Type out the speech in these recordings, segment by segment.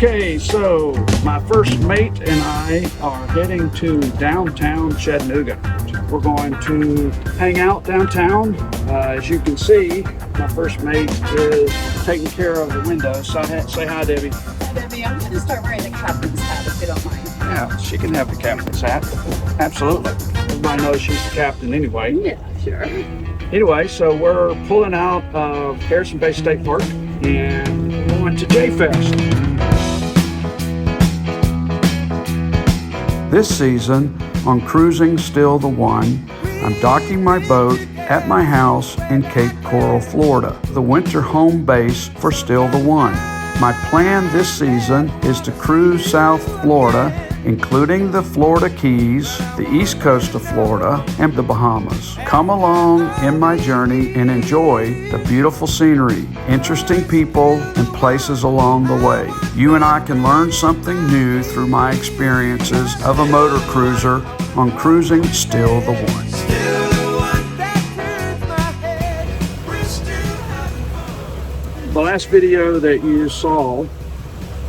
Okay, so my first mate and I are heading to downtown Chattanooga. We're going to hang out downtown. As you can see, my first mate is taking care of the windows. So say hi, Debbie. Hi, Debbie. I'm going to start wearing the captain's hat if you don't mind. Yeah, she can have the captain's hat. Absolutely. Everybody knows she's the captain anyway. Yeah, sure. Anyway, so we're pulling out of Harrison Bay State Park and we're going to JFest. This season on Cruising Still the One, I'm docking my boat at my house in Cape Coral, Florida, the winter home base for Still the One. My plan this season is to cruise South Florida, including the Florida Keys, the east coast of Florida, and the Bahamas. Come along in my journey and enjoy the beautiful scenery, interesting people, and places along the way. You and I can learn something new through my experiences of a motor cruiser on Cruising Still the One. The last video that you saw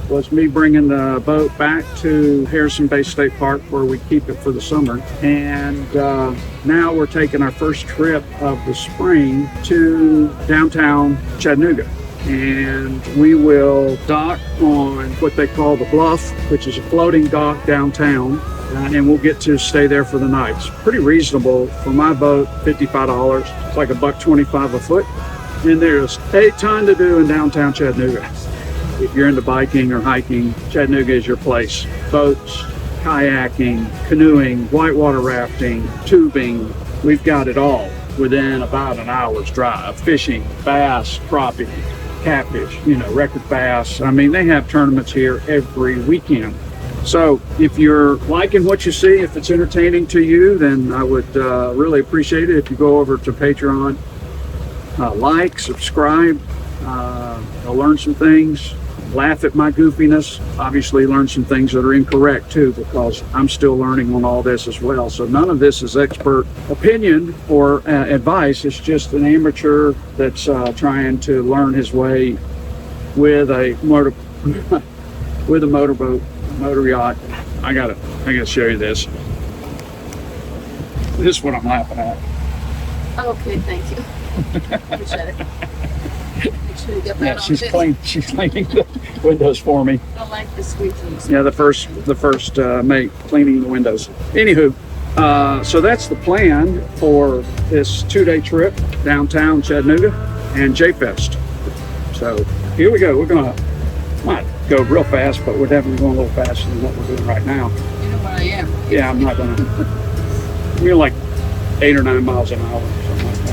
was me bringing the boat back to Harrison Bay State Park where we keep it for the summer. And now we're taking our first trip of the spring to downtown Chattanooga. And we will dock on what they call the Bluff, which is a floating dock downtown. And we'll get to stay there for the night. It's pretty reasonable for my boat, $55. It's like $1.25 a foot. And there's a ton to do in downtown Chattanooga. If you're into biking or hiking, Chattanooga is your place. Boats, kayaking, canoeing, whitewater rafting, tubing, we've got it all within about an hour's drive. Fishing, bass, crappie, catfish, record bass. I mean, they have tournaments here every weekend. So if you're liking what you see, if it's entertaining to you, then I would really appreciate it if you go over to Patreon. Like, subscribe, I'll learn some things, laugh at my goofiness, obviously learn some things that are incorrect too, because I'm still learning on all this as well. So none of this is expert opinion or advice. It's just an amateur that's trying to learn his way with a motorboat, motor yacht. I gotta show you this. This is what I'm laughing at. Okay, thank you. Appreciate it. Make sure you get that on She's video. she's cleaning the windows for me. I don't like the squeaking. Yeah, the first mate cleaning the windows. Anywho, so that's the plan for this 2-day trip downtown Chattanooga and JFest. So here we go. Might go real fast, but we're definitely going a little faster than what we're doing right now. You know what I am. Yeah, I'm not gonna. We're like 8 or 9 miles an hour or something like that.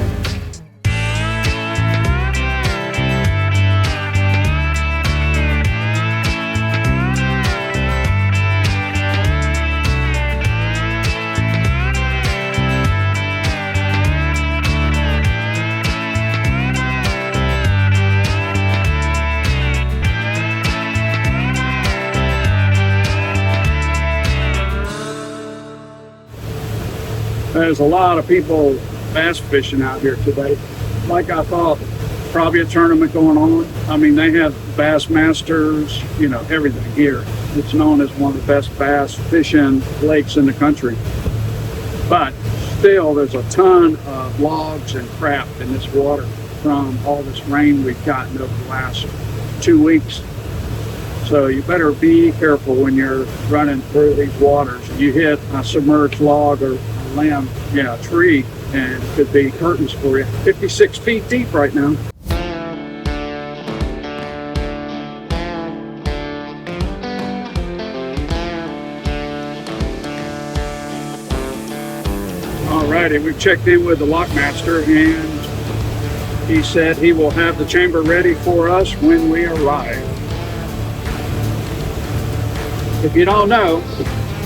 There's a lot of people bass fishing out here today. Like I thought, probably a tournament going on. I mean, they have Bass Masters, everything here. It's known as one of the best bass fishing lakes in the country. But still, there's a ton of logs and crap in this water from all this rain we've gotten over the last 2 weeks. So you better be careful when you're running through these waters. You hit a submerged log or limb, a tree, and it could be curtains for you. 56 feet deep right now. Alrighty, we've checked in with the lockmaster and he said he will have the chamber ready for us when we arrive. If you don't know,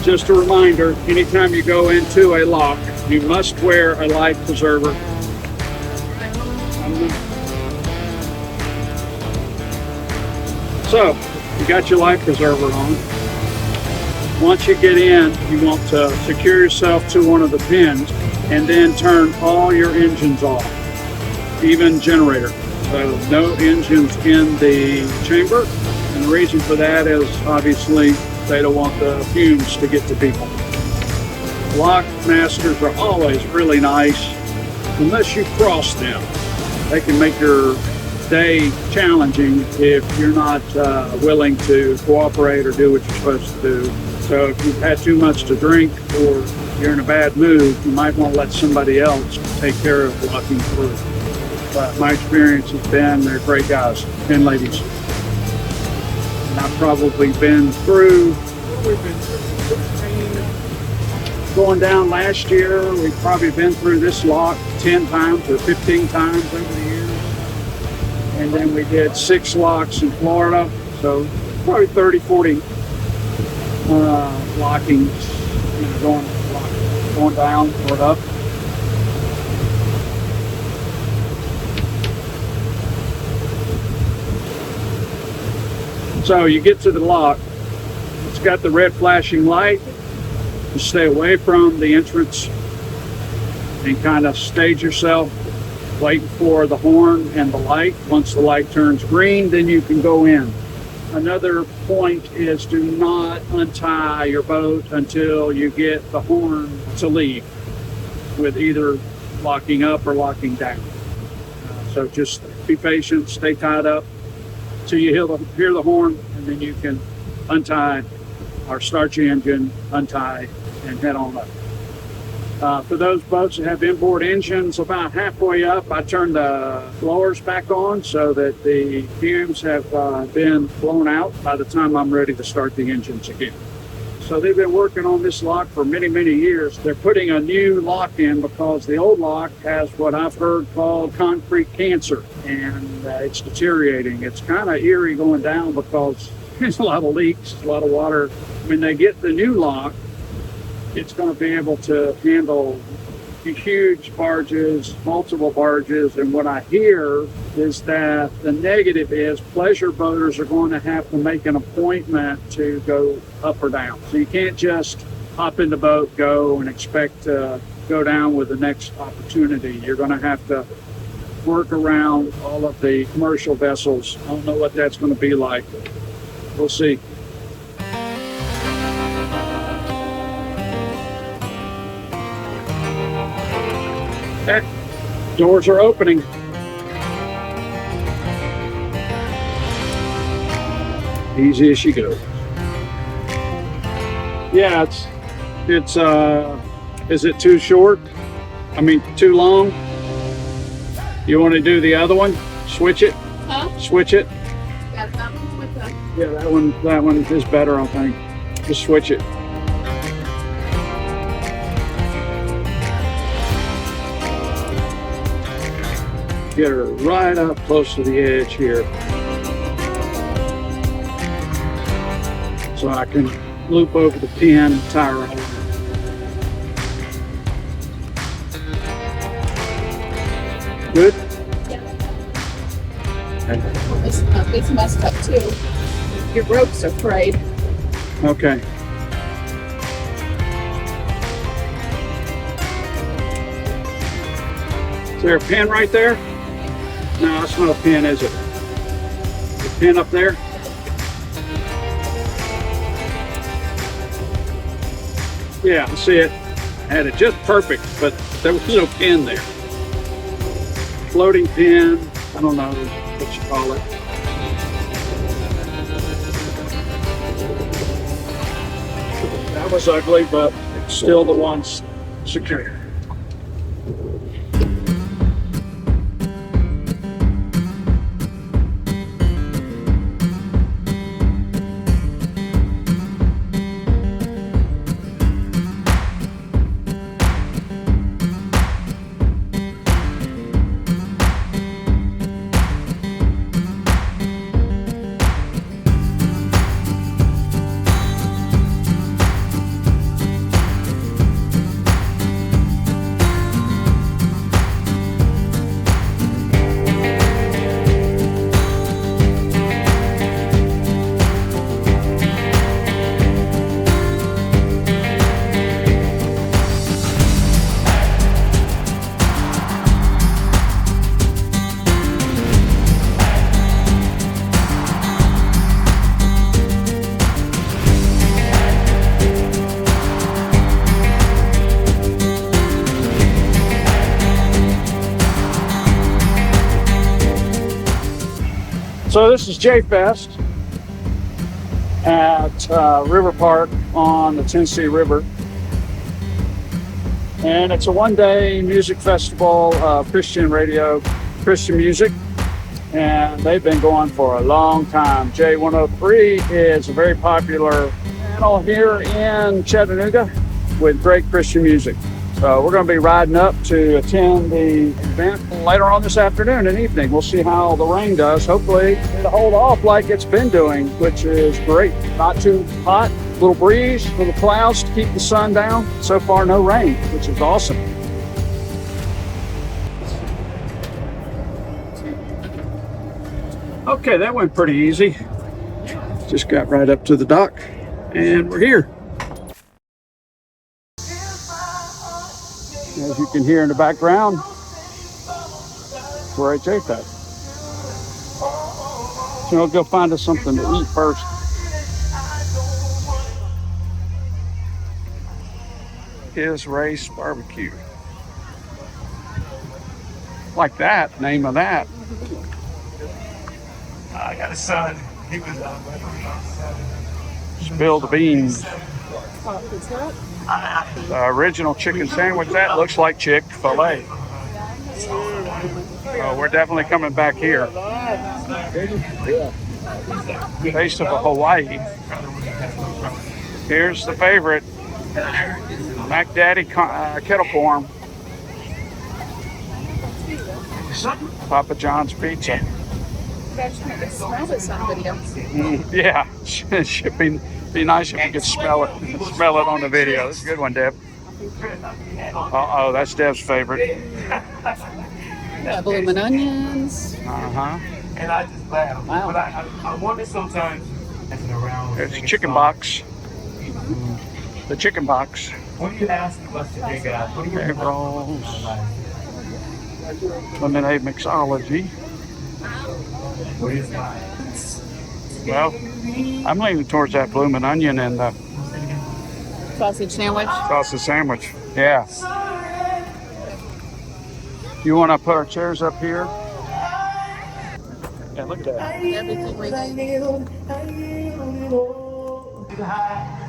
just a reminder, anytime you go into a lock, you must wear a life preserver. So, you got your life preserver on. Once you get in, you want to secure yourself to one of the pins and then turn all your engines off, even generator. So no engines in the chamber, and And the reason for that is obviously they don't want the fumes to get to people. Lock masters are always really nice unless you cross them. They can make your day challenging if you're not willing to cooperate or do what you're supposed to do. So if you've had too much to drink or you're in a bad mood, you might want to let somebody else take care of walking through. But my experience has been they're great guys and ladies. And I've probably been through, going down last year, we've probably been through this lock 10 times or 15 times over the years. And then we did 6 locks in Florida, so probably 30, 40 lockings, going down or up. So you get to the lock, it's got the red flashing light. You stay away from the entrance and kind of stage yourself, waiting for the horn and the light. Once the light turns green, then you can go in. Another point is do not untie your boat until you get the horn to leave, with either locking up or locking down. So just be patient, stay tied up till you hear the horn, and then you can untie or start your engine, untie, and head on up. For those boats that have inboard engines, about halfway up, I turn the blowers back on so that the fumes have been blown out by the time I'm ready to start the engines again. So they've been working on this lock for many, many years. They're putting a new lock in because the old lock has what I've heard called concrete cancer, and it's deteriorating. It's kind of eerie going down because there's a lot of leaks, a lot of water. When they get the new lock, it's going to be able to handle huge barges, multiple barges, and what I hear is that the negative is pleasure boaters are going to have to make an appointment to go up or down. So you can't just hop in the boat, go, and expect to go down with the next opportunity. You're going to have to work around all of the commercial vessels. I don't know what that's going to be like. We'll see. Okay. Doors are opening. Easy as she goes. Yeah, it's is it too short? I mean, too long? You want to do the other one? Switch it? Huh? Switch it? Yeah, that one's with the... Yeah, that one is better, I think. Just switch it. Get her right up close to the edge here. So I can loop over the pin and tie her over. Good? Yeah. Okay. Well, it's messed up too. Your ropes are frayed. Okay. Is there a pin right there? No, that's not a pin, is it? The pin up there? Yeah, I see it. I had it just perfect, but there was no pin there. Floating pin, I don't know what you call it. That was ugly, but it's still the one's secure. So this is JFest at River Park on the Tennessee River. And it's a one-day music festival of Christian radio, Christian music. And they've been going for a long time. J103 is a very popular channel here in Chattanooga with great Christian music. So we're going to be riding up to attend the event later on this afternoon and evening. We'll see how the rain does. Hopefully it'll hold off like it's been doing, which is great. Not too hot, little breeze for the clouds to keep the sun down. So far, no rain, which is awesome. Okay, that went pretty easy. Just got right up to the dock and we're here. As you can hear in the background, we're at JFest. So we'll go find us something to eat first. His Race Barbecue. Like that, name of that. I got a son. He was Spill the beans. The original chicken sandwich, that looks like Chick-fil-A. Oh, we're definitely coming back here. Taste of Hawaii. Here's the favorite. Mac Daddy kettle corn. Papa John's pizza. Yeah, it should be nice if you could smell it on the video. That's a good one, Deb. Uh-oh, that's Deb's favorite. Blooming onions. Uh-huh. and I just laugh. Wow. But I wonder sometimes around. There's a chicken box. The chicken box. What do you ask us today, guys? What do you Egg rolls. Lemonade mixology. What is mine? Well, I'm leaning towards that bloomin' onion and the Sausage sandwich. sausage sandwich. Yeah. You want to put our chairs up here? Yeah, look at that. Everything we need.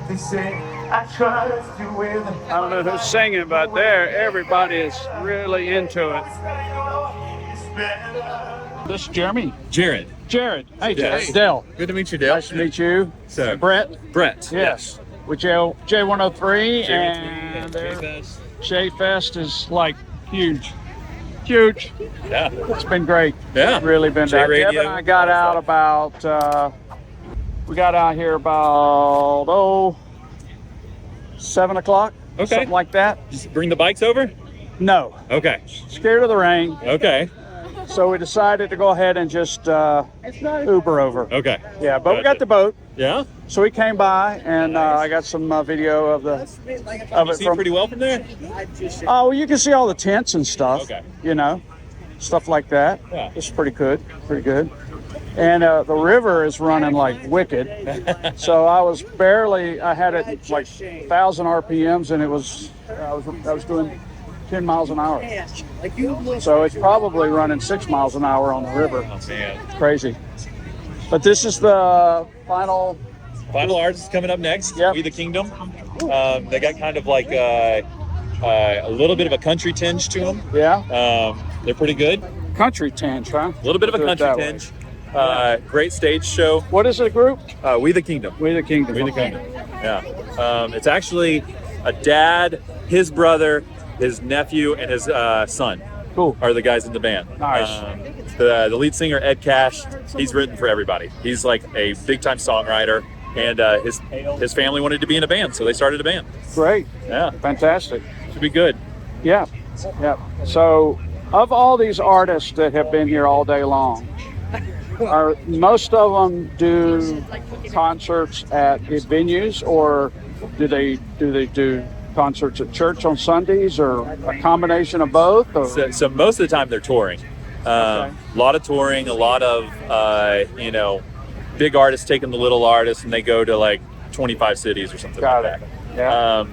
They say, I trust you with I don't know who's singing, but there, everybody is really into it. This is Jeremy. Jared. Jared. Hey, Yes. Dell. Good to meet you, Dale. Nice to meet you. So, Brett. Brett. Yes. With J103 and JFest. JFest is like huge. Huge. Yeah. It's been great. Yeah. Really been J that. Deb Radio. and I got out about, we got out here about, 7 o'clock. Okay. Something like that. Just bring the bikes over? No. Okay. Scared of the rain. Okay. So we decided to go ahead and just Uber over. Okay. Yeah, but we got Gotcha. the boat. Yeah? So we came by and I got some video of You it see from. pretty well from there? Oh, well, you can see all the tents and stuff. Okay. You know, stuff like that. Yeah. It's pretty good. Pretty good. And the river is running like wicked. So I had it like 1,000 RPMs, and it was I was doing 10 miles an hour. So it's probably running 6 miles an hour on the river. Oh, man. Crazy. But this is the final. Final artist is coming up next. Yep. We the Kingdom. They got kind of like a little bit of a country tinge to them. Yeah. They're pretty good. Country tinge, huh? A little bit of a Do it country that way. tinge. Great stage show. What is the group? We the Kingdom. We the Kingdom. We the Okay. Kingdom. Yeah. It's actually a dad, his brother, his nephew, and his son Cool. are the guys in the band. Nice. The lead singer, Ed Cash, he's written for everybody. He's like a big-time songwriter, and his family wanted to be in a band, so they started a band. Great. Yeah, Fantastic. should be good. Yeah. Yeah. So, of all these artists that have been here all day long, are most of them do concerts at venues, or do they do concerts at church on Sundays, or a combination of both? Or? So most of the time they're touring. A lot of touring, a lot of big artists taking the little artists, and they go to like 25 cities or something Got like it. that. Yeah.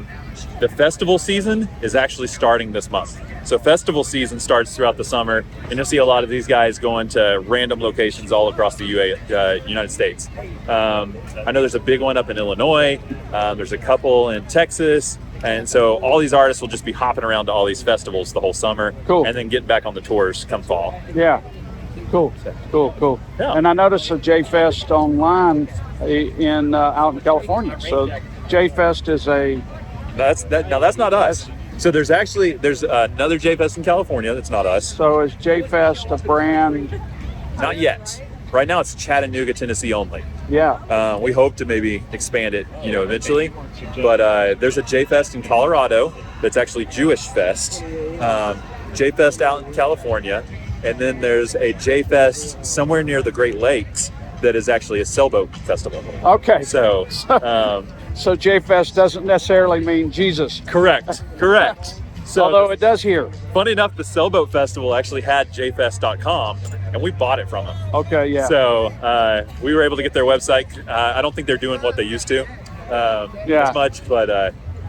The festival season is actually starting this month. So festival season starts throughout the summer, and you'll see a lot of these guys going to random locations all across the United States. I know there's a big one up in Illinois. There's a couple in Texas. And so all these artists will just be hopping around to all these festivals the whole summer. Cool. And then getting back on the tours come fall. Yeah. Cool. Yeah. And I noticed a JFest online in out in California. So JFest is Now that's not us. So there's another JFest in California that's not us. so is JFest a brand? Not yet. Right now it's Chattanooga, Tennessee only. Yeah. We hope to maybe expand it, eventually. But there's a JFest in Colorado that's actually Jewish Fest. JFest out in California, and then there's a JFest somewhere near the Great Lakes that is actually a sailboat festival. Okay. So, So JFest doesn't necessarily mean Jesus, correct. So, although it does here. funny enough, the sailboat festival actually had jfest.com, and we bought it from them. Okay. Yeah. So we were able to get their website. I don't think they're doing what they used to as much, but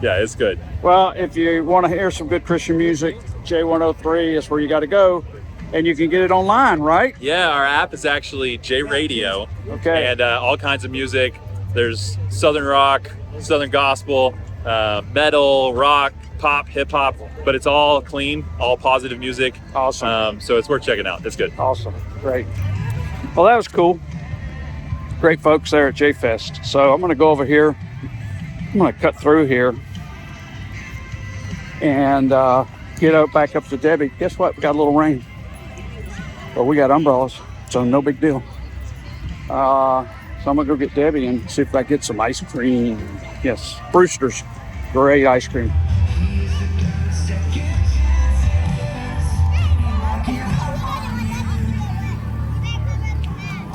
yeah, it's good. Well, if you want to hear some good Christian music, J103 is where you got to go, and you can get it online, right? Yeah, our app is actually J Radio, Okay. and all kinds of music. There's Southern rock, Southern gospel, metal, rock, pop, hip hop, but it's all clean, all positive music. Awesome. So it's worth checking out. It's good. Awesome. Great. Well, that was cool. Great folks there at JFest. So I'm going to go over here. I'm going to cut through here and get back up to Debbie. Guess what? We got a little rain. But we got umbrellas, so no big deal. So I'm going to go get Debbie and see if I get some ice cream. Yes, Brewster's. Great ice cream.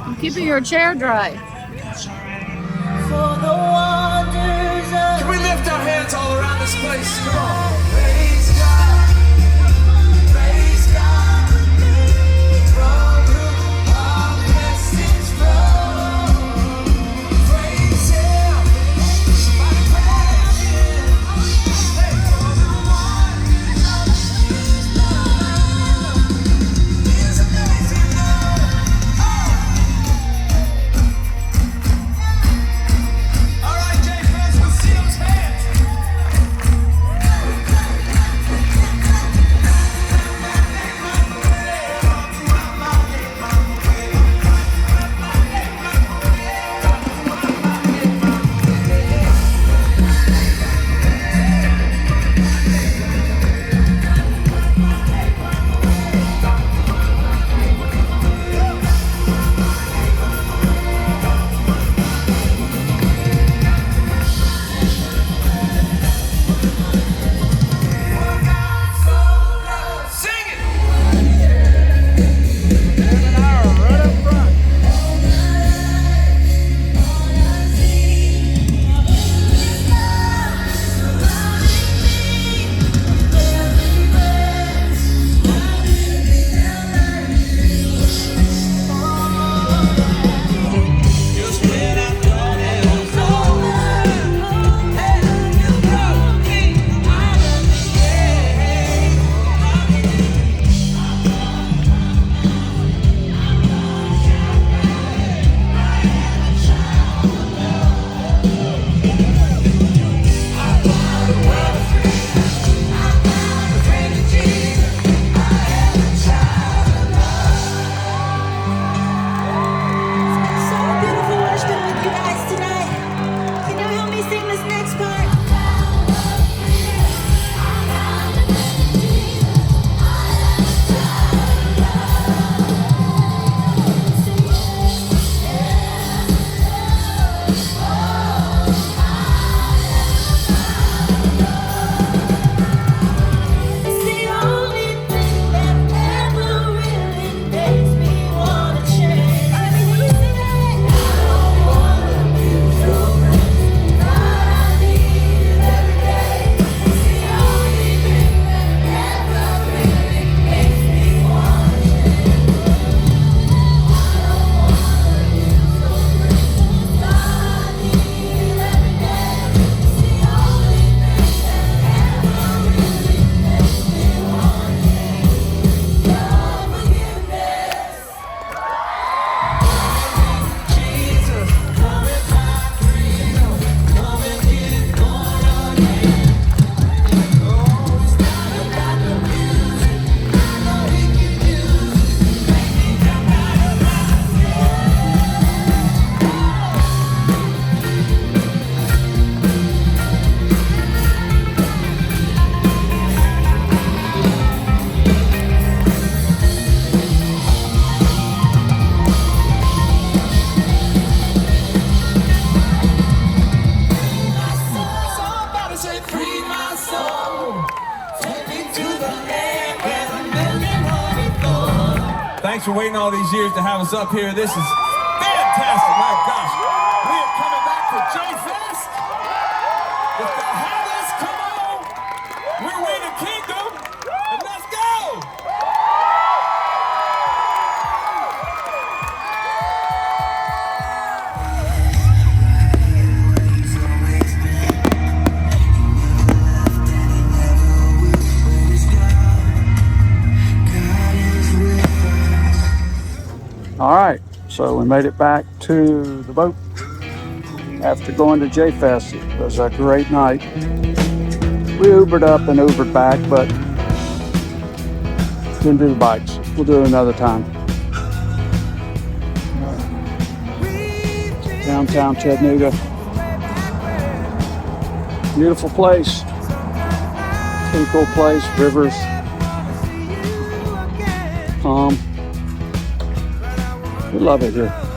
I'm keeping your chair dry. Can we lift our hands all around this place? Come on. Praise God. Praise God. From whom all blessings flow. Praise Him. Somebody praise Him. Hey, for the wonders of His love. His amazing love. All right, JFest, let's see those hands. Thanks for waiting all these years to have us up here. This is fantastic. My gosh. We are coming back to JFest. If the Hatters come on, we're way to kingdom. And let's go. All right, so we made it back to the boat after going to JFest. It was a great night. We Ubered up and Ubered back, but didn't do the bikes. We'll do it another time. Downtown Chattanooga. Beautiful place. Pretty cool place. Rivers. Calm. We love it here.